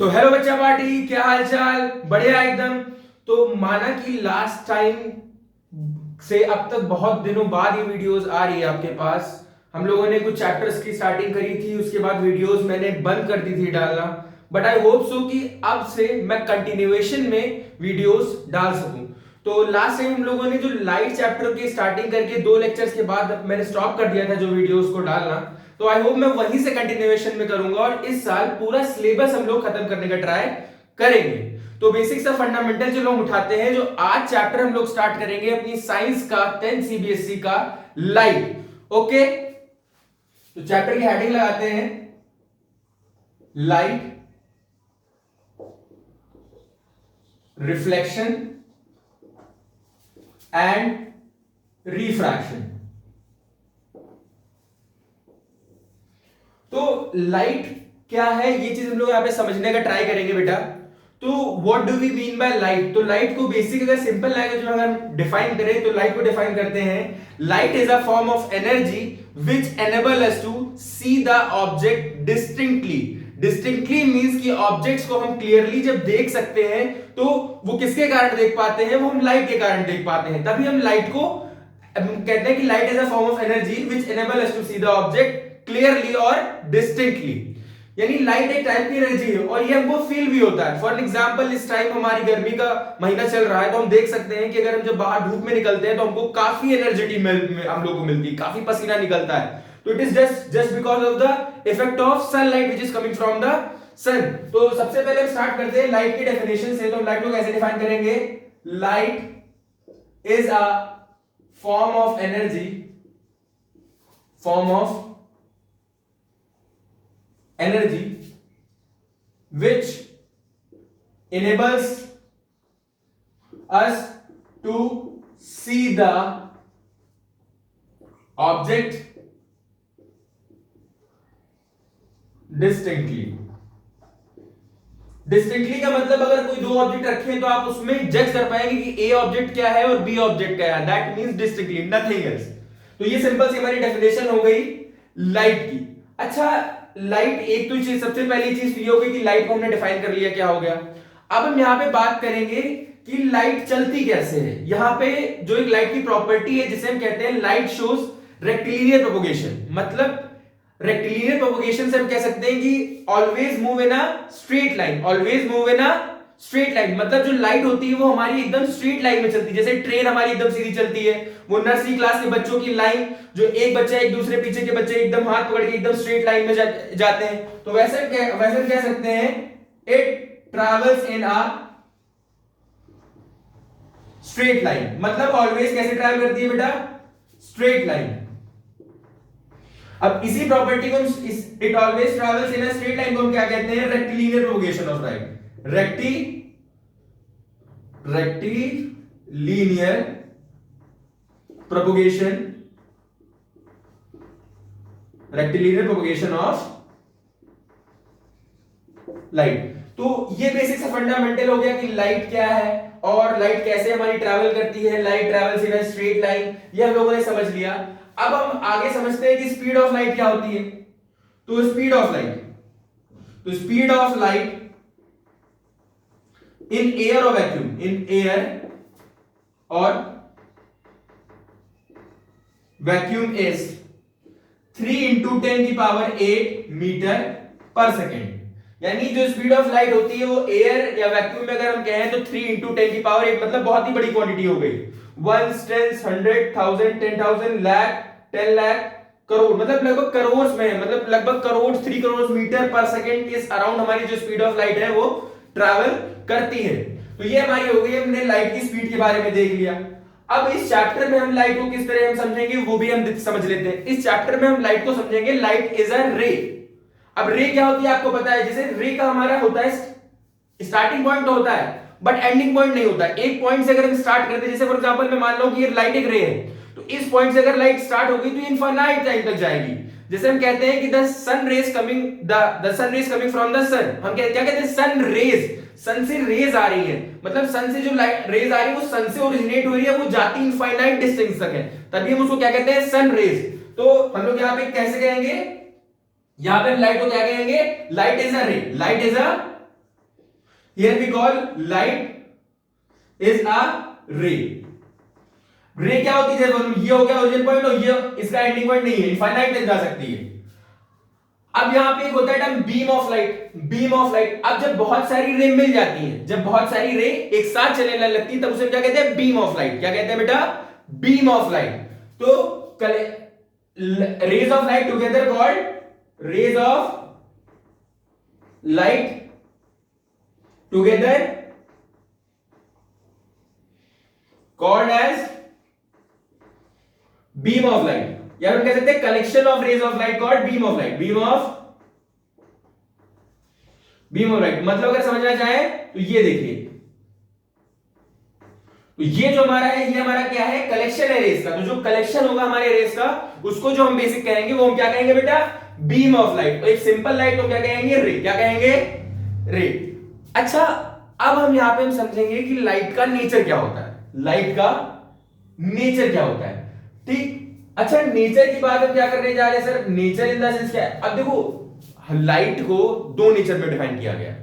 तो हेलो बच्चा पार्टी, क्या हाल चाल? बढ़िया एकदम। तो माना कि लास्ट टाइम से अब तक बहुत दिनों बाद ये वीडियोस आ रही है आपके पास। हम लोगों ने कुछ चैप्टर्स की स्टार्टिंग करी थी, उसके बाद वीडियोस मैंने बंद कर दी थी डालना। बट आई होप सो कि अब से मैं कंटिन्यूएशन में वीडियोस डाल सकूं। तो लास्ट टाइम हम लोगों ने जो लाइट चैप्टर की स्टार्टिंग करके 2 लेक्चर्स के बाद मैंने स्टॉप कर दिया था जो वीडियोस को डालना। तो आई होप मैं वहीं से कंटिन्यूएशन में करूंगा और इस साल पूरा सिलेबस हम लोग खत्म करने का ट्राई करेंगे। तो बेसिक्स ऑफ फंडामेंटल जो लोग उठाते हैं, जो आज चैप्टर हम लोग स्टार्ट करेंगे अपनी साइंस का 10th सीबीएसई का लाइट। ओके, तो चैप्टर की हेडिंग लगाते हैं लाइट, रिफ्लेक्शन एंड रिफ्रैक्शन। तो लाइट क्या है ये चीज हम लोग यहां पे समझने का ट्राई करेंगे बेटा। तो what do we mean by light? तो लाइट को बेसिक अगर सिंपल लैंग्वेज में अगर डिफाइन करें तो लाइट को डिफाइन करते हैं, light is a form of energy which enable us to see the object distinctly. Distinctly means कि ऑब्जेक्ट्स को हम क्लियरली जब देख सकते हैं तो वो किसके कारण देख पाते हैं? वो हम लाइट के कारण देख पाते हैं। तभी हम लाइट को कहते हैं कि light is a form of energy which enable us to see the object clearly और डिस्टिंक्टली। यानी लाइट एक टाइप की एनर्जी है और ये हमको फील भी होता है। फॉर एग्जांपल इस टाइम हमारी गर्मी का महीना चल रहा है तो हम देख सकते हैं कि अगर हम जब बाहर धूप में निकलते हैं तो हमको काफी एनर्जी हम लोग को मिलती है, काफी पसीना निकलता है। तो it is just because of the effect of sunlight which is coming from the sun. तो सबसे पहले हम स्टार्ट करते हैं लाइट की डेफिनेशन से। तो लाइट को कैसे डिफाइन करेंगे? Light is a form of energy, form of energy which enables us to see the object distinctly। Distinctly का मतलब अगर कोई दो ऑब्जेक्ट रखे हैं तो आप उसमें जज कर पाएंगे कि ए ऑब्जेक्ट क्या है और बी ऑब्जेक्ट क्या है। That means distinctly, nothing else. तो ये सिंपल सी हमारी डेफिनेशन हो गई लाइट की। अच्छा, लाइट एक तो चीज, सबसे पहली चीज ये हो गई कि लाइट को हमने डिफाइन कर लिया, क्या हो गया। अब हम यहां पे बात करेंगे कि लाइट चलती कैसे है। यहां पे जो एक लाइट की प्रॉपर्टी है जिसे हम कहते हैं लाइट शोज रेक्टिलिनियर प्रोपगेशन। मतलब रेक्टिलिनियर प्रोपगेशन से हम कह सकते हैं कि always move in a straight line, always move in a straight line. मतलब जो लाइट होती है वो हमारी एकदम स्ट्रेट लाइन में चलती है, जैसे ट्रेन हमारी एकदम सीधी चलती है। वो नर्सरी क्लास के बच्चों की लाइन, जो एक बच्चा एक दूसरे पीछे के बच्चे एकदम हाथ पकड़ के एकदम स्ट्रेट लाइन में जाते हैं। तो वैसे कह सकते हैं it travels in a straight line. मतलब ऑलवेज कैसे ट्रैवल करती है बेटा? Straight line. अब इसी प्रॉपर्टी को it always travels in a straight line को हम क्या कहते हैं? Rectilinear propagation of light. Rectilinear propagation, rectilinear propagation of light. तो ये बेसिक से फंडामेंटल हो गया कि लाइट क्या है और लाइट कैसे हमारी ट्रैवल करती है। Light travels in a straight line, ये हम लोगों ने समझ लिया। अब हम आगे समझते हैं कि स्पीड ऑफ लाइट क्या होती है। तो speed of light in air और वैक्यूम, इन एयर और वैक्यूम इज 3 × 10⁸ मीटर पर सेकेंड। यानी जो स्पीड ऑफ लाइट होती है वो एयर या वैक्यूम में अगर हम कहें तो 3 × 10⁸, मतलब बहुत ही बड़ी क्वांटिटी हो गई। 1 10 100 1000 10,000 लाख 10 लाख करोड़, मतलब लगभग करोड़ में है। मतलब लगभग करोड़ 3 करोड़ मीटर पर सेकेंड इस अराउंड हमारी जो स्पीड ऑफ लाइट है वो ट्रैवल करती है। तो ये हमारी हो गई, हमने लाइट की स्पीड के बारे में देख लिया। अब इस चैप्टर में हम लाइट को किस तरह हम समझेंगे वो भी हम समझ लेते हैं। इस चैप्टर में हम लाइट को समझेंगे लाइट इज अ रे। अब रे क्या होती है आपको पता है। जैसे रे का हमारा होता है स्टार्टिंग पॉइंट तो होता है बट एंडिंग पॉइंट नहीं होता। एक पॉइंट से अगर हम स्टार्ट करते हैं, जैसे फॉर एग्जांपल मैं मान लो कि ये लाइट एक रे है, तो इस पॉइंट से अगर लाइट स्टार्ट होगी तो इनफाइनाइट टाइम तक जाएगी। जैसे हम कहते हैं कि the sun rays coming from the sun, हम क्या कहते हैं? सन रेज, सन से रेज आ रही है। मतलब सन से जो लाइट रेज आ रही है वो सन से ओरिजिनेट हो रही है, वो जाती इनफाइनाइट डिस्टेंस तक है, तभी हम उसको क्या कहते हैं? Sun rays. तो हम लोग यहां पे कैसे कहेंगे? यहां पे हम लाइट को क्या कहेंगे? Light is a ray, light is a here we call light is a ray. Ray क्या होती है, ये हो गया ओरिजिन पॉइंट और ये इसका एंडिंग पॉइंट नहीं है, इनफाइनाइट तक जा सकती है। अब यहां पे एक होता है term beam of light, beam of light. अब जब बहुत सारी रे मिल जाती हैं, जब बहुत सारी रे एक साथ चलने लगती है, तब उसे क्या कहते हैं, बीम ऑफ लाइट। क्या कहते हैं बेटा, बीम ऑफ लाइट। तो rays of light together called rays of light together called as beam of light, या हम कह सकते हैं collection of rays of light called beam of light. Beam of light मतलब अगर समझना चाहे तो ये देखिए, तो ये जो हमारा है, ये हमारा क्या है, कलेक्शन है रेज का। तो जो कलेक्शन होगा हमारे रेज का, उसको जो हम बेसिक कहेंगे वो हम क्या कहेंगे बेटा, बीम ऑफ लाइट। तो एक सिंपल लाइट को क्या कहेंगे, रे। क्या कहेंगे, रे। अच्छा, अब हम यहां पे हम समझेंगे कि लाइट का नेचर क्या होता है, लाइट का नेचर क्या होता है। ठीक, अच्छा नेचर की बात हम क्या करने जा रहे हैं sir, nature in the sense क्या है। अब देखो लाइट को दो नेचर में डिफाइन किया गया।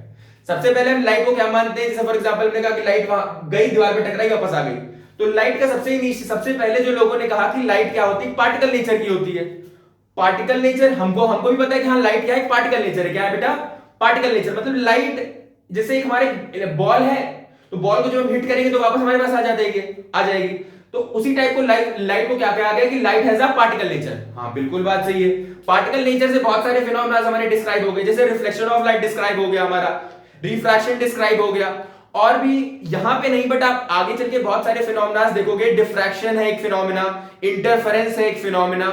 सबसे पहले हम लाइट को क्या मानते हैं, जैसे फॉर एग्जांपल हमने कहा कि लाइट वहां गई, दीवार पे टकराई, वापस आ गई। तो लाइट का सबसे पहले जो लोगों ने कहा कि लाइट क्या होती है, पार्टिकल नेचर की होती है। पार्टिकल नेचर हमको भी पता है कि हाँ लाइट क्या है, पार्टिकल नेचर है। क्या है बेटा, पार्टिकल नेचर। मतलब लाइट जैसे एक हमारे बॉल है, तो बॉल को जब हम हिट करेंगे तो वापस हमारे पास आ जाएगी। तो उसी टाइप को लाइट को क्या कहा गया कि light has a particle nature. हाँ बिल्कुल बात सही है। पार्टिकल नेचर से बहुत सारे फिनोमेना हमारे डिस्क्राइब हो गए, जैसे रिफ्लेक्शन ऑफ लाइट डिस्क्राइब हो गया, हमारा रिफ्रैक्शन डिस्क्राइब हो गया। और भी यहां पे नहीं, बट आप आगे चल के बहुत सारे फिनोमेना देखोगे। डिफ्रैक्शन है एक फिनोमेना, इंटरफेरेंस है एक फिनोमेना,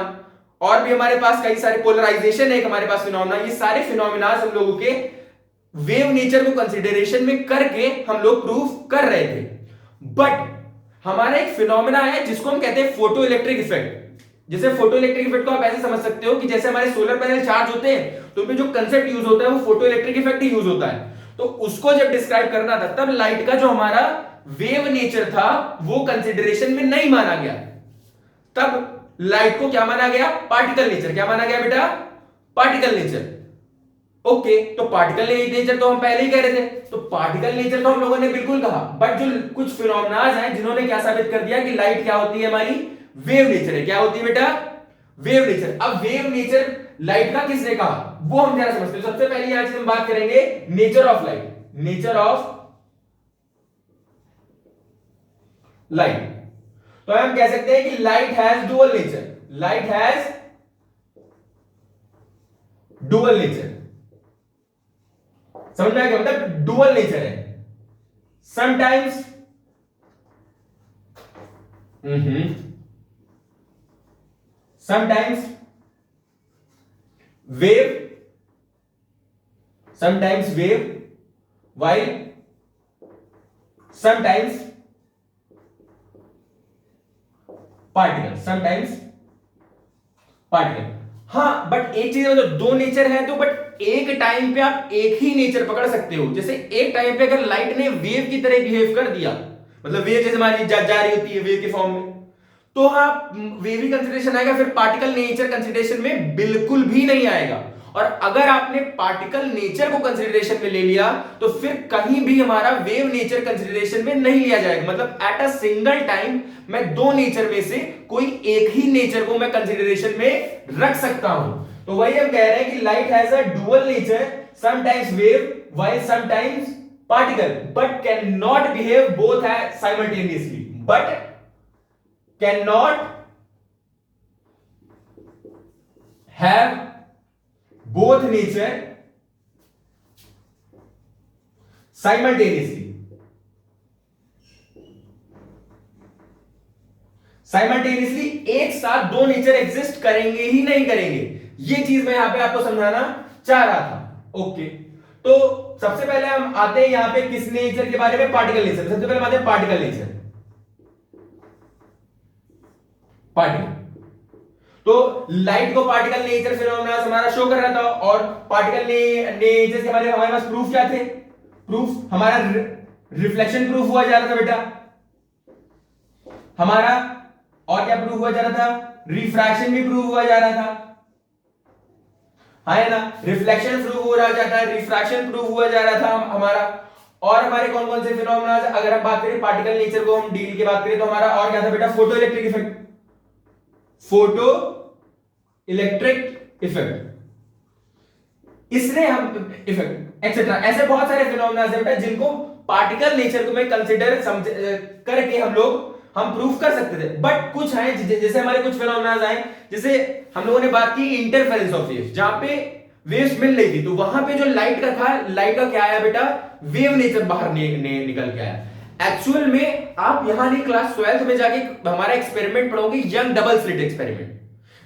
और भी हमारे पास कई सारे, पोलराइजेशन है एक हमारे पास फिनोमेना। ये सारे फिनोमेना हम लोगों के वेव नेचर को कंसीडरेशन में करके हम लोग प्रूफ कर रहे थे। बट हमारा एक फिनोमेना है जिसको हम कहते हैं फोटो इलेक्ट्रिक इफेक्ट। जैसे फोटो इलेक्ट्रिक इफेक्ट को आप ऐसे समझ सकते हो कि जैसे हमारे सोलर पैनल चार्ज होते हैं तो उनमें जो कंसेप्ट यूज होता है वो फोटो इलेक्ट्रिक इफेक्ट ही यूज होता है। तो उसको जब डिस्क्राइब करना था, तब लाइट का जो हमारा वेव नेचर था वो कंसीडरेशन में नहीं माना गया। तब लाइट को क्या माना गया, पार्टिकल नेचर। क्या माना गया बेटा, पार्टिकल नेचर। ओके, तो पार्टिकल नेचर तो हम पहले ही कह रहे थे, तो पार्टिकल नेचर तो हम लोगों ने बिल्कुल कहा। बट जो कुछ फिनोमेनाज हैं जिन्होंने क्या साबित कर दिया कि लाइट क्या होती है, हमारी वेव नेचर है। क्या होती है बेटा, वेव नेचर। अब वेव नेचर लाइट का किसने कहा वो हम जरा समझते हैं। सबसे पहले आज हम बात करेंगे nature of light. Nature of light, तो हम कह सकते हैं कि light has dual nature. Light has dual nature. समझ में आ गया, मतलब डुअल नेचर है। Sometimes sometimes wave while sometimes particle. हाँ, बट एक चीज है, दो नेचर है तो बट एक टाइम पे आप एक ही नेचर पकड़ सकते हो। जैसे एक टाइम पे अगर लाइट ने वेव की तरह बिहेव कर दिया, मतलब वेव जैसे हमारी जा रही होती है वेव के फॉर्म में, तो हाँ वेव ही कंसिडरेशन आएगा, फिर पार्टिकल नेचर कंसिडरेशन में बिल्कुल भी नहीं आएगा। और अगर आपने पार्टिकल नेचर को कंसिडरेशन में ले लिया तो फिर कहीं भी हमारा वेव नेचर कंसिडरेशन में नहीं लिया जाएगा। मतलब एट अ सिंगल टाइम मैं दो नेचर में से कोई एक ही नेचर को मैं कंसिडरेशन में रख सकता हूं। तो वही हम कह रहे हैं कि light has a dual nature, sometimes wave while sometimes particle, but can not behave both simultaneously. But can not have both nature simultaneously। Simultaneously एक साथ दो नेचर एग्जिस्ट करेंगे ही नहीं करेंगे, ये चीज मैं यहां पे आपको समझाना चाह रहा था। ओके, तो सबसे पहले हम आते हैं यहां पे किस नेचर के बारे में, पार्टिकल नेचर। सबसे पहले आते हैं पार्टिकल नेचर। पार्टिकल, तो लाइट को पार्टिकल नेचर फिनोमेना हमारा शो कर रहा था, और पार्टिकल नेचर के हमारे पास प्रूफ क्या थे, प्रूफ हमारा रिफ्लेक्शन प्रूफ हुआ जा रहा था बेटा हमारा, और क्या प्रूफ हुआ जा रहा था, रिफ्रैक्शन भी प्रूफ हुआ जा रहा था, है ना। रिफ्लेक्शन प्रूफ हो रहा जाता है, रिफ्रैक्शन प्रूफ हुआ जा रहा था हमारा, और हमारे कौन कौन से फिनोमेना, अगर हम बात करें पार्टिकल नेचर को, हम डील की बात करें तो हमारा और क्या था बेटा, photo electric effect, photo electric effect, इसने हम इफेक्ट एक्सेट्रा, ऐसे बहुत सारे फिनोमेना है बेटा जिनको पार्टिकल नेचर को मैं कंसीडर करके हम प्रूफ कर सकते थे। बट कुछ है जैसे हमारे कुछ फिनोमेना है, जैसे हम लोगों ने बात की इंटरफेरेंस ऑफ वेव्स, जहां पे वेव्स मिल रही थी तो वहां पे जो लाइट का था, लाइट का क्या आया बेटा, वेव नेचर बाहर निकल के आया। एक्चुअल में आप यहां नहीं, क्लास 12th में जाके हमारा एक्सपेरिमेंट पढ़ोगे, यंग डबल स्लिट एक्सपेरिमेंट,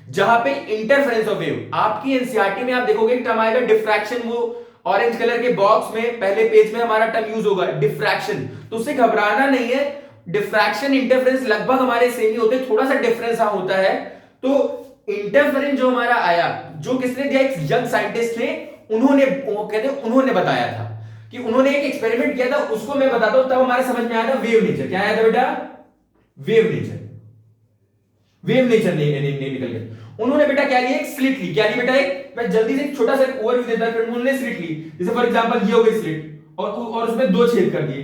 जहां पे इंटरफेरेंस ऑफ वेव, आपकी एनसीईआरटी में आप देखोगे टर्म आएगा डिफ्रैक्शन, वो ऑरेंज कलर के बॉक्स में पहले पेज में हमारा टर्म यूज होगा डिफ्रैक्शन, तो उससे घबराना नहीं है। डिफ्रैक्शन इंटरफेरेंस लगभग हमारे सेम ही होते हैं, थोड़ा सा डिफरेंस होता है। तो इंटरफेरेंस जो हमारा आया, जो किसने दिया, एक यंग साइंटिस्ट ने, उन्होंने बताया था कि उन्होंने एक एक्सपेरिमेंट किया था, उसको मैं बताता हूं तब हमारे समझ में आया था वेव नेचर। क्या आया था बेटा, वेव नेचर, वेव नेचर नहीं निकल गया। उन्होंने बेटा क्या लिया, एक स्लिट ली, क्या ली बेटा, एक, मैं जल्दी से एक छोटा सा ओवरव्यू देता हूं, फिर उन्होंने स्लिट ली, जैसे फॉर एग्जांपल ये हो गई स्लिट, और उसमें दो छेद कर दिए,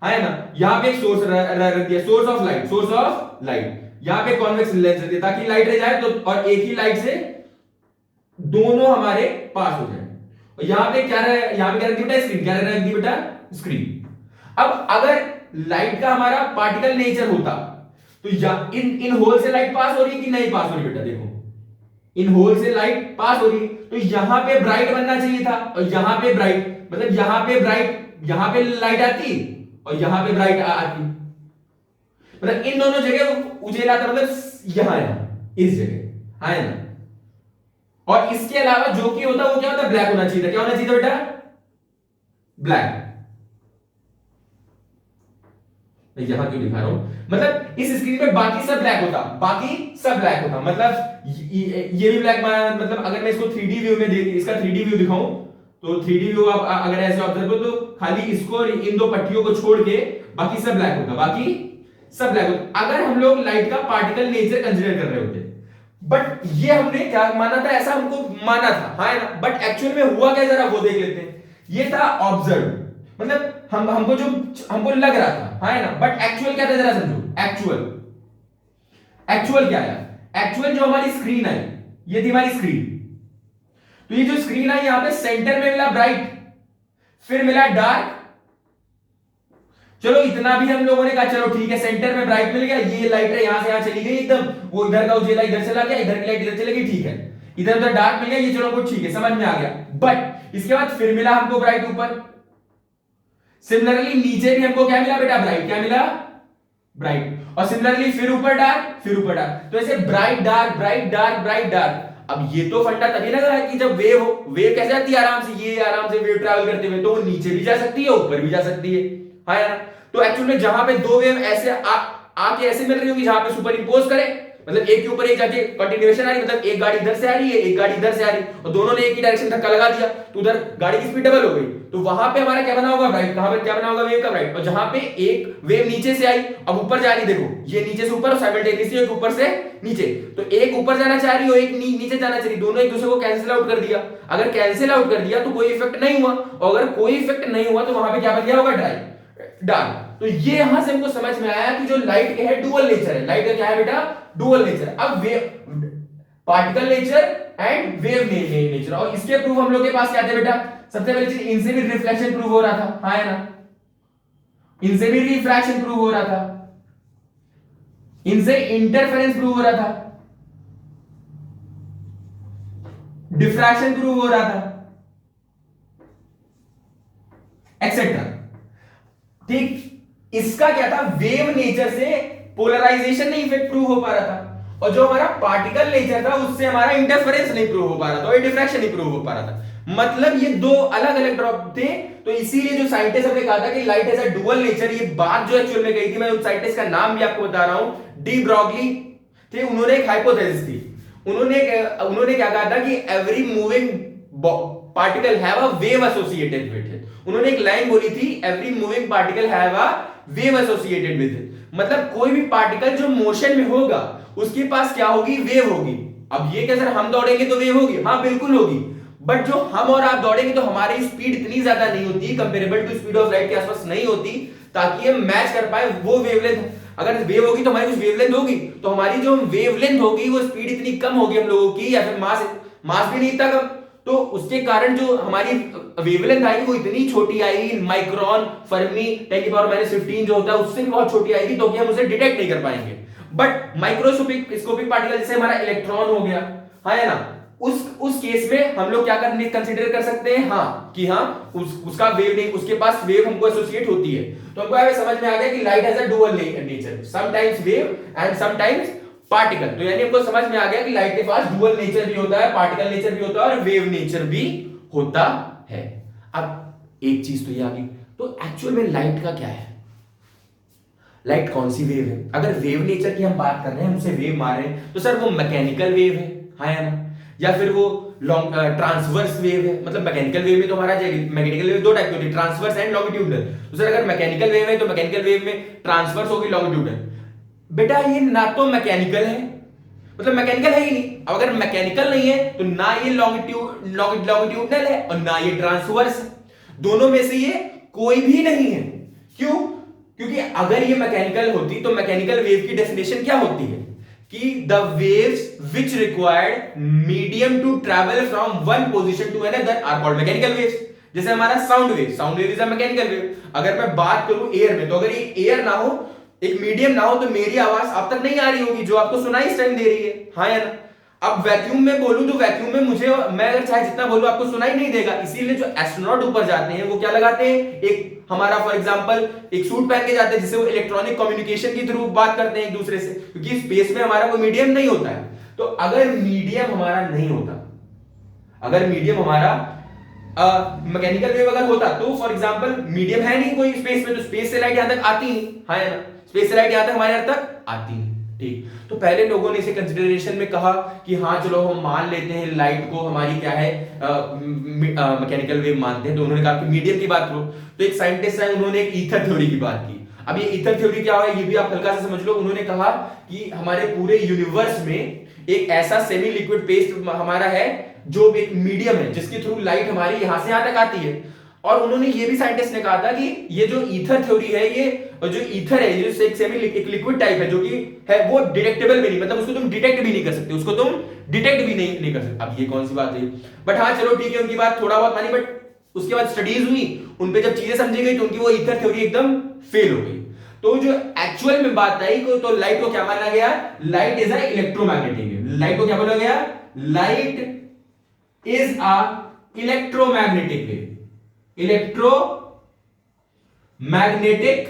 है ना, यहां पे एक सोर्स रख दिया, source of light, source of light, यहां पे कॉन्वेक्स लेंस रख दिया ताकि लाइट रह जाए तो, और एक ही लाइट से दोनों हमारे पास हो जाए। और यहां पे क्या रख दिया बेटा, स्क्रीन, क्या रख दी बेटा, स्क्रीन। अब अगर लाइट का हमारा पार्टिकल नेचर होता तो इन होल से लाइट पास हो रही है कि नहीं पास हो रही बेटा, देखो इन होल से लाइट पास हो रही, तो यहां पे ब्राइट बनना चाहिए था, और यहां पे ब्राइट, मतलब यहां पे ब्राइट, यहां पे लाइट आती और यहां पे ब्राइट आती, मतलब इन दोनों जगह उजेला था, मतलब यहां इस जगह, है ना। और इसके अलावा जो कि होता वो क्या होता, ब्लैक होना चाहिए था, क्या होना चाहिए था बेटा, ब्लैक। मैं यहां क्यों दिखा रहा हूं, मतलब इस स्क्रीन पे बाकी सब ब्लैक होता, बाकी सब ब्लैक होता, मतलब ये भी ब्लैक, मतलब अगर मैं इसको 3D व्यू में इसका 3D व्यू दिखाऊं तो 3D व्यू आप अगर ऐसे ऑब्जर्व करो तो खाली इसको और इन दो पट्टियों को छोड़ के बाकी सब ब्लैक होता, बाकी सब ब्लैक होता, अगर हम लोग लाइट का पार्टिकल नेचर कंसीडर कर रहे होते। बट ये हमने क्या माना था, ऐसा हमको माना था, हाँ ना, बट एक्चुअल में हुआ क्या जरा वो देख लेते हैं। ये था ऑब्जर्व, मतलब हमको जो हमको लग रहा था, है ना, बट एक्चुअल क्या था जरा समझो, एक्चुअल क्या है, एक्चुअल जो हमारी स्क्रीन आई, ये थी हमारी स्क्रीन, तो ये जो स्क्रीन आई यहां पे सेंटर में मिला ब्राइट, फिर मिला डार्क, चलो इतना भी हम लोगों ने कहा चलो ठीक है, सेंटर में ब्राइट मिल गया, ये लाइट है यहां से यहां चली गई एकदम, वो इधर का उजेला इधर चला गया, इधर की लाइट इधर चली गई, ठीक है, इधर उधर डार्क मिल गया, ये चलो कुछ ठीक है, समझ में आ गया। बट इसके बाद फिर मिला हमको ब्राइट ऊपर, सिमिलरली नीचे भी हमको क्या मिला बेटा, ब्राइट, क्या मिला, ब्राइट, और सिमिलरली फिर ऊपर डार्क, फिर ऊपर डार्क, तो ऐसे bright dark bright dark bright dark. अब ये तो फंडा तभी लग रहा है कि जब वेव हो, वेव कैसे आती है आराम से, ये आराम से वेव ट्रैवल करते हुए, तो वो नीचे भी जा सकती है ऊपर भी जा सकती है ना। तो एक्चुअल में जहां पे दो वेव ऐसे आके ऐसे मिल रही होगी, जहां पे सुपर इंपोज करे, मतलब एक के ऊपर एक जाके कंटिन्यूएशन आ रही, मतलब एक गाड़ी इधर से आ रही है एक गाड़ी इधर से आ रही है, और दोनों ने एक ही डायरेक्शन धक्का लगा दिया तो उधर गाड़ी की स्पीड डबल हो गई, तो वहां पे हमारा क्या बना होगा, ब्राइट, कहां पे क्या बना होगा, वेव का ब्राइट। और जहां पे एक वेव नीचे से आई अब ऊपर जा रही, देखो ये नीचे से ऊपर और साइमल्टेनियसली एक ऊपर से नीचे, तो एक ऊपर जाना चाह रही हो एक नीचे जाना चाह रही, दोनों एक दूसरे को कैंसिल आउट कर दिया। अगर कैंसिल आउट कर दिया तो कोई इफेक्ट नहीं हुआ, और अगर कोई इफेक्ट नहीं हुआ तो वहां पे क्या बन गया होगा, डार्क। तो ये यहां से हमको समझ में आया कि जो लाइट है डुअल नेचर है, लाइट का क्या है बेटा, डुअल नेचर। अब wave, particle nature and wave nature, और इसके प्रूफ हम लोग के पास क्या थे बेटा, सबसे पहली चीज इनसे भी रिफ्लेक्शन प्रूव हो रहा था, हाँ है ना, इनसे भी रिफ्रैक्शन प्रूव हो रहा था, इनसे इंटरफेरेंस प्रूव हो रहा था, डिफ्रैक्शन प्रूव हो रहा था, एक्सेट्रा। ठीक, इसका क्या था, वेव नेचर से पोलराइजेशन नहीं इफेक्ट प्रूव हो पा रहा था, और जो हमारा पार्टिकल नेचर था उससे हमारा इंटरफेरेंस नहीं प्रूव हो पा रहा था, और डिफ्रैक्शन नहीं प्रूव हो पा रहा था। मतलब ये दो अलग अलग ड्रॉप थे। तो इसीलिए जो साइंटिस्ट ने कहा था कि light has a dual nature, ये बात जो एक्चुअल में कही थी, मैं उस साइंटिस्ट का नाम भी आपको बता रहा हूं, डी ब्रॉगली थे। उन्होंने एक हाइपोथेसिस थी, उन्होंने क्या कहा था कि every moving particle have a wave associated with it. उन्होंने एक लाइन बोली थी, every moving particle have a wave associated with it, मतलब कोई भी पार्टिकल जो मोशन में होगा उसके पास क्या होगी, वेव होगी। अब ये क्या सर हम दौड़ेंगे तो वेव होगी, हाँ बिल्कुल होगी, बट जो हम और आप दौड़ेंगे तो हमारी स्पीड इतनी ज्यादा नहीं होती, comparable to speed of light के आसपास नहीं होती, ताकि हम मैच कर पाए वो वेवलेंथ। अगर वेव होगी तो हमारी कुछ वेवलेंथ होगी, तो हमारी जो वेवलेंथ होगी वो स्पीड इतनी कम होगी हम लोगों की, या फिर मास भी नहीं इतना कम, तो उसके कारण जो हमारी वेवलेंथ आएगी वो इतनी छोटी आएगी, माइक्रोन फर्मी 10⁻⁻15 जो होता है उससे भी बहुत छोटी आएगी, तो कि हम उसे डिटेक्ट नहीं कर पाएंगे। बट माइक्रोस्कोपिक पार्टिकल जैसे हमारा इलेक्ट्रॉन हो गया, हाँ है ना, उस केस में हम लोग क्या करने कंसीडर कर सकते हैं, हाँ कि हाँ उसका वेव नहीं, उसके पास वेव हमको एसोसिएट होती है। तो हमको यहाँ समझ में आ गया कि light has a dual nature, sometimes wave and sometimes particle. तो यानी हमको समझ में आ गया कि लाइट के पास डुअल नेचर भी होता है, पार्टिकल नेचर भी होता है और वेव नेचर भी होता है। अब एक चीज तो ये आ गई, तो एक्चुअल में लाइट का क्या है, लाइट कौन सी वेव है? अगर वेव नेचर की हम बात कर रहे हैं, हम उसे वेव मान रहे हैं, तो सर वो मैकेनिकल वेव है, हाँ या ना, या फिर वो लॉन्ग ट्रांसवर्स वेव है? मतलब मैकेनिकल वेव में तो हमारा मैकेनिकल वेव दो टाइप की होती है, ट्रांसवर्स एंड लॉन्गिट्यूडनल। तो सर अगर मैकेनिकल वेव है तो मैकेनिकल वेव में ट्रांसवर्स होगी, लॉन्गिट्यूडनल। बेटा ये ना तो मैकेनिकल है, मतलब मैकेनिकल है ही नहीं। अब अगर मैकेनिकल नहीं है तो ना ये लॉन्गिट्यूडनल है और ना ये ट्रांसवर्स, दोनों में से ये कोई भी नहीं है। क्यों? क्योंकि अगर ये मैकेनिकल होती तो मैकेनिकल वेव की डेफिनेशन क्या होती है कि the waves which required medium to travel from one position to another are called mechanical waves. जैसे हमारा sound wave is a mechanical wave. अगर मैं बात करूं एयर में, तो अगर ये एयर ना हो, एक मीडियम ना हो, तो मेरी आवाज आप तक नहीं आ रही होगी जो आपको सुनाई इस टाइम दे रही है, हाँ या ना। अब वैक्यूम में बोलूं तो वैक्यूम में मैं अगर चाहे जितना बोलूं आपको सुनाई नहीं देगा। इसीलिए जो एस्ट्रोनॉट ऊपर जाते हैं वो क्या लगाते हैं, एक हमारा फॉर एग्जांपल एक सूट पहन के जाते हैं जिससे वो इलेक्ट्रॉनिक कम्युनिकेशन के थ्रू बात करते हैं एक दूसरे से, क्योंकि स्पेस में हमारा कोई मीडियम नहीं होता है। तो अगर मीडियम हमारा नहीं होता, अगर मीडियम हमारा मैकेनिकल वेव अगर होता, तो फॉर एग्जांपल मीडियम है नहीं कोई स्पेस में, तो स्पेस से लाइट यहां तक आती नहीं, हाँ या ना, स्पेस से लाइट यहां तक हमारे यहां तक आती नहीं। ठीक, तो पहले लोगों ने इसे कंसिडरेशन में कहा कि हाँ चलो हम मान लेते हैं लाइट को हमारी क्या है मैकेनिकल वेव मानते हैं, तो उन्होंने कहा कि मीडियम की बात करो। तो एक साइंटिस्ट है, उन्होंने एक ईथर थ्योरी की बात की। अब ये ईथर थ्योरी क्या है ये भी आप हल्का सा समझ लो। उन्होंने कहा कि हमारे पूरे यूनिवर्स में एक ऐसा सेमी लिक्विड पेस्ट हमारा है जो एक मीडियम है जिसके थ्रू लाइट हमारी यहां से यहां तक आती है। और उन्होंने ये भी साइंटिस्ट ने कहा था कि ये जो ईथर थ्योरी है, ये जो ईथर है, ये एक सेमी एक लिक्विड टाइप है जो कि है वो डिटेक्टेबल भी नहीं, मतलब उसको तुम डिटेक्ट भी नहीं कर सकते, उसको तुम डिटेक्ट भी नहीं कर सकते। अब ये कौन सी बात है? बट हाँ चलो ठीक है, उनकी बात थोड़ा बहुत मानी, बट उसके बाद स्टडीज हुई, उन पे जब चीजें समझी गई तो उनकी वो ईथर थ्योरी एकदम फेल हो गई। तो जो एक्चुअल में बात आई तो लाइट को क्या माना गया? Light is a electromagnetic wave. Light को क्या बोला गया? Light is a electromagnetic wave. Electromagnetic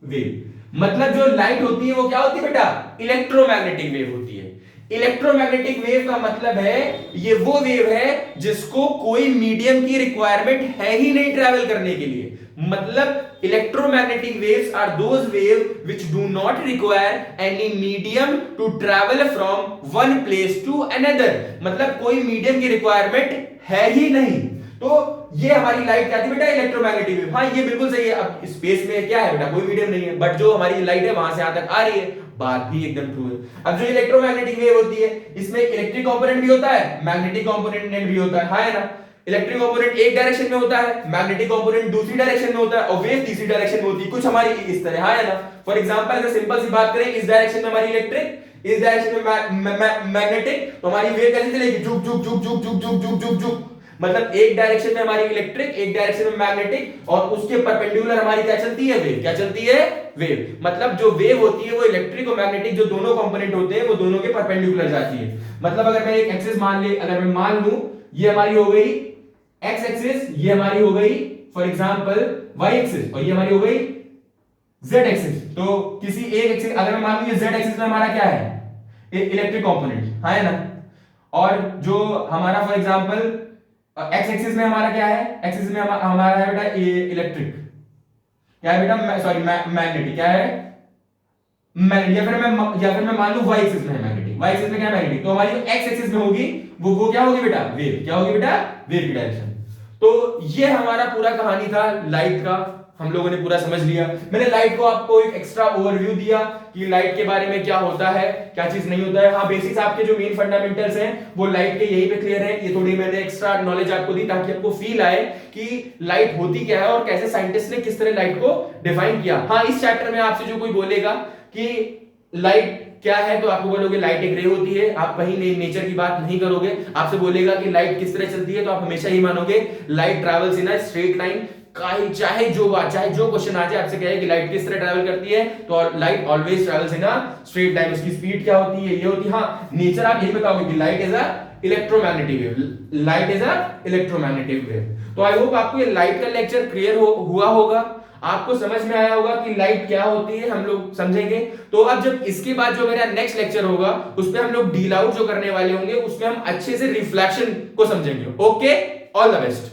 wave मतलब जो लाइट होती है वो क्या होती है बेटा? इलेक्ट्रोमैग्नेटिक वेव होती है। इलेक्ट्रोमैग्नेटिक वेव का मतलब है ये वो वेव है जिसको कोई मीडियम की रिक्वायरमेंट है ही नहीं ट्रैवल करने के लिए। मतलब electromagnetic waves are those wave which do not require any medium to travel from one place to another. मतलब कोई मीडियम की रिक्वायरमेंट है ही नहीं। तो ये हमारी लाइट क्या थी बेटा? Electromagnetic wave. हाँ ये बिल्कुल सही है। अब स्पेस में क्या है बेटा? कोई मीडियम नहीं है, बट जो हमारी लाइट है वहां से यहां तक आ रही है, बात भी एकदम ट्रू है। अब जो इलेक्ट्रोमैग्नेटिक वेव होती है इसमें इलेक्ट्रिक कंपोनेंट भी होता है, मैग्नेटिक कंपोनेंट भी होता है, हाँ ना। इलेक्ट्रिक कंपोनेंट एक डायरेक्शन में होता है, मैग्नेटिक कंपोनेंट दूसरी डायरेक्शन में होता है, और वेव तीसरी डायरेक्शन में होती है, कुछ हमारी इस तरह, हाँ ना। फॉर एग्जांपल अगर सिंपल सी बात करें, इस डायरेक्शन में हमारी इलेक्ट्रिक, इस डायरेक्शन में मैग्नेटिक, तो हमारी वेव कैसे चलेगी? जुक जुक जुक जुक जुक जुक जुक जुक जुक। मतलब एक डायरेक्शन में हमारी इलेक्ट्रिक, एक डायरेक्शन में मैग्नेटिक, और उसके परपेंडिकुलर हमारी क्या चलती है? वेव। क्या चलती है? वेव। मतलब जो वेव होती है वो इलेक्ट्रिक और मैग्नेटिक जो दोनों कंपोनेंट होते हैं वो दोनों के परपेंडिकुलर जाती है। मतलब अगर मैं एक एक्सिस अगर मैं मान लूं ये हमारी हो गई एक्स एक्सिस, ये हमारी हो गई फॉर एग्जांपल वाई एक्सिस, और ये हमारी हो गई जेड एक्सिस। तो किसी एक एक्सिस अगर मैं मान लूं ये जेड एक्सिस में हमारा क्या है? इलेक्ट्रिक कंपोनेंट, हाँ ना। और जो हमारा फॉर एग्जांपल एक्स एक्सिस में हमारा क्या है? एक्सिस में हमारा है बेटा इलेक्ट्रिक, क्या है बेटा? सॉरी मैग्नेटिक, क्या है? या फिर मैं मान लूं वाई एक्सिस में है मैग्नेटिक, वाई एक्सिस में क्या है? मैग्नेटिक। तो हमारी जो एक्स एक्सिस में होगी वो क्या होगी बेटा? वेव। क्या होगी बेटा? वेव की डायरेक्शन। तो ये हमारा पूरा कहानी था लाइट का, हम लोगों ने पूरा समझ लिया। मैंने लाइट को आपको एक एक्स्ट्रा ओवरव्यू दिया कि लाइट के बारे में क्या होता है, क्या चीज नहीं होता है। हाँ, बेसिक्स आपके जो मेन फंडामेंटल्स हैं वो लाइट के यहीं पे क्लियर है। ये थोड़ी मैंने एक्स्ट्रा नॉलेज आपको दी ताकि आपको फील आए कि लाइट होती क्या है और कैसे साइंटिस्ट ने किस तरह लाइट को डिफाइन किया। हाँ, इस चैप्टर में आपसे जो कोई बोलेगा कि लाइट क्या है तो आपको बोलोगे लाइट एक रे होती है, आप कहीं नेचर की बात नहीं करोगे। आपसे बोलेगा कि लाइट किस तरह चलती है तो आप हमेशा ही मानोगे light travels in a straight line. चाहे जो क्वेश्चन आ जाए, आपसे कहे कि लाइट किस तरह ट्रैवल करती है तो light always travels in a straight line. उसकी स्पीड क्या होती है, ये होती है। हाँ, नेचर आप यही बताओगे कि light is a electromagnetic wave, light is a electromagnetic wave. तो आई होप आपको ये लाइट का लेक्चर क्लियर हुआ होगा, आपको समझ में आया होगा कि लाइट क्या होती है, हम लोग समझेंगे। तो अब जब इसके बाद जो मेरा नेक्स्ट लेक्चर होगा उस पे हम लोग डील आउट जो करने वाले होंगे उसमें हम अच्छे से रिफ्लेक्शन को समझेंगे। Okay, all the best.